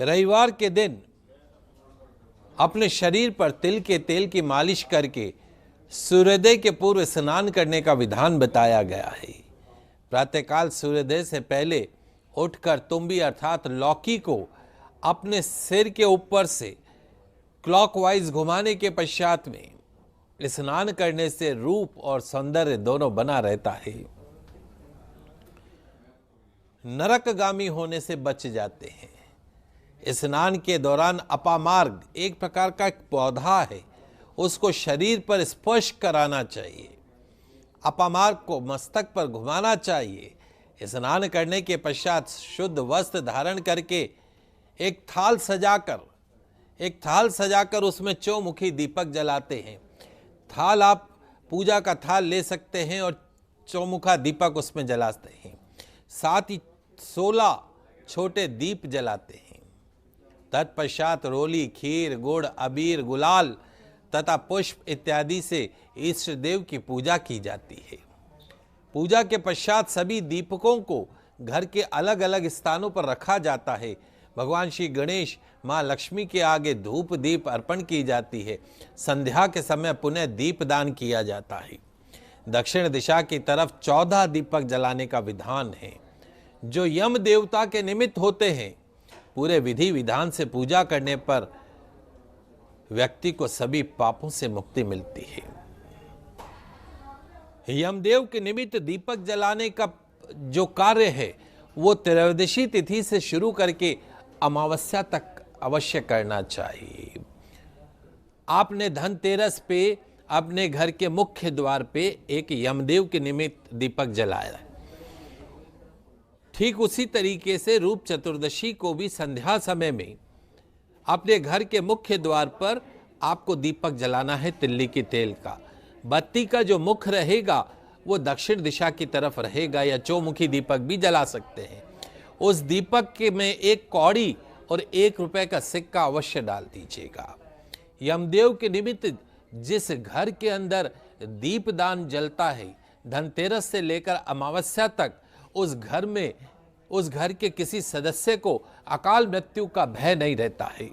रविवार के दिन अपने शरीर पर तिल के तेल की मालिश करके सूर्योदय के पूर्व स्नान करने का विधान बताया गया है। प्रातःकाल सूर्योदय से पहले उठकर तुम्बी अर्थात लौकी को अपने सिर के ऊपर से क्लॉकवाइज घुमाने के पश्चात में स्नान करने से रूप और सौंदर्य दोनों बना रहता है। नरकगामी होने से बच जाते हैं। स्नान के दौरान अपामार्ग एक प्रकार का एक पौधा है, उसको शरीर पर स्पर्श कराना चाहिए। अपामार्ग को मस्तक पर घुमाना चाहिए। स्नान करने के पश्चात शुद्ध वस्त्र धारण करके एक थाल सजाकर उसमें चौमुखी दीपक जलाते हैं। थाल आप पूजा का थाल ले सकते हैं और चौमुखा दीपक उसमें जलाते हैं। साथ ही 16 छोटे दीप जलाते हैं। तत्पश्चात रोली, खीर, गुड़, अबीर, गुलाल तथा पुष्प इत्यादि से इष्ट देव की पूजा की जाती है। पूजा के पश्चात सभी दीपकों को घर के अलग अलग स्थानों पर रखा जाता है। भगवान श्री गणेश, माँ लक्ष्मी के आगे धूप दीप अर्पण की जाती है। संध्या के समय पुनः दीपदान किया जाता है। दक्षिण दिशा की तरफ 14 दीपक जलाने का विधान है, जो यम देवता के निमित्त होते हैं। पूरे विधि विधान से पूजा करने पर व्यक्ति को सभी पापों से मुक्ति मिलती है। यमदेव के निमित्त दीपक जलाने का जो कार्य है वो त्रयोदशी तिथि से शुरू करके अमावस्या तक अवश्य करना चाहिए। आपने धनतेरस पे अपने घर के मुख्य द्वार पे एक यमदेव के निमित्त दीपक जलाया। ठीक उसी तरीके से रूप चतुर्दशी को भी संध्या समय में अपने घर के मुख्य द्वार पर आपको दीपक जलाना है तिल्ली की तेल का। बत्ती का जो मुख रहेगा वो दक्षिण दिशा की तरफ रहेगा, या चौमुखी दीपक भी जला सकते हैं। उस दीपक के में एक कौड़ी और 1 रुपए का सिक्का अवश्य डाल दीजिएगा। यमदेव के निमित्त जिस घर के अंदर दीपदान जलता है, धनतेरस से लेकर अमावस्या तक उस घर के किसी सदस्य को अकाल मृत्यु का भय नहीं रहता है।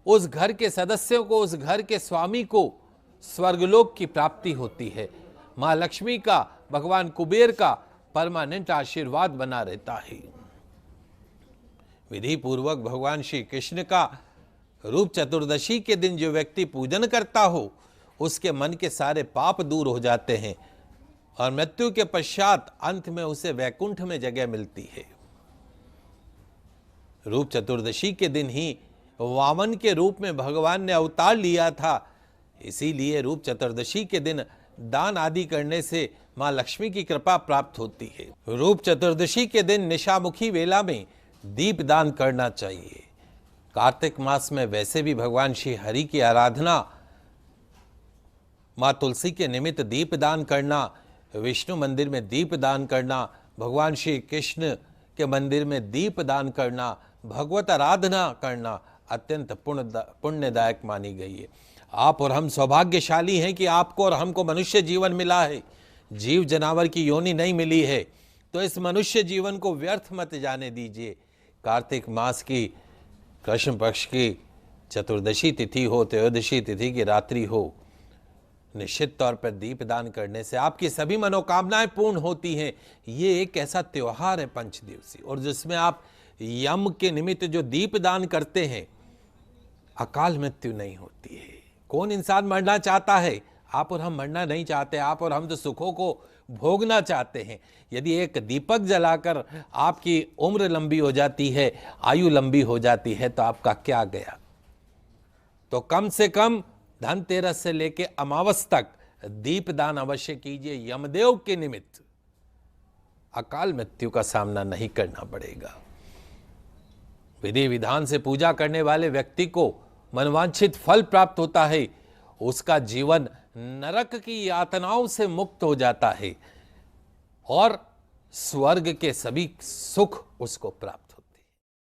उस घर के सदस्यों को, उस घर के स्वामी को स्वर्गलोक की प्राप्ति होती है। माँ लक्ष्मी का, भगवान कुबेर का परमानेंट आशीर्वाद बना रहता है। विधि पूर्वक भगवान श्री कृष्ण का रूप चतुर्दशी के दिन जो व्यक्ति पूजन करता हो, उसके मन के सारे पाप दूर हो जाते हैं और मृत्यु के पश्चात अंत में उसे वैकुंठ में जगह मिलती है। रूप चतुर्दशी के दिन ही वामन के रूप में भगवान ने अवतार लिया था। इसीलिए रूप चतुर्दशी के दिन दान आदि करने से मां लक्ष्मी की कृपा प्राप्त होती है। रूप चतुर्दशी के दिन निशामुखी वेला में दीप दान करना चाहिए। कार्तिक मास में वैसे भी भगवान श्री हरि की आराधना, मां तुलसी के निमित्त दीप दान करना, विष्णु मंदिर में दीप दान करना, भगवान श्री कृष्ण के मंदिर में दीप दान करना, भगवत आराधना करना अत्यंत पुण्यदायक मानी गई है। आप और हम सौभाग्यशाली हैं कि आपको और हमको मनुष्य जीवन मिला है, जीव जानवर की योनि नहीं मिली है। तो इस मनुष्य जीवन को व्यर्थ मत जाने दीजिए। कार्तिक मास की कृष्ण पक्ष की चतुर्दशी तिथि हो, त्रयोदशी तिथि की रात्रि हो, निश्चित तौर पर दीपदान करने से आपकी सभी मनोकामनाएं पूर्ण होती हैं। ये एक ऐसा त्योहार है पंचदिवसीय, और जिसमें आप यम के निमित्त जो दीपदान करते हैं, अकाल मृत्यु नहीं होती है। कौन इंसान मरना चाहता है? आप और हम मरना नहीं चाहते। आप और हम तो सुखों को भोगना चाहते हैं। यदि एक दीपक जलाकर आपकी उम्र लंबी हो जाती है, आयु लंबी हो जाती है, तो आपका क्या गया। तो कम से कम धनतेरस से लेके अमावस तक दीपदान अवश्य कीजिए। यमदेव के निमित्त अकाल मृत्यु का सामना नहीं करना पड़ेगा। विधि विधान से पूजा करने वाले व्यक्ति को मनवांछित फल प्राप्त होता है। उसका जीवन नरक की यातनाओं से मुक्त हो जाता है और स्वर्ग के सभी सुख उसको प्राप्त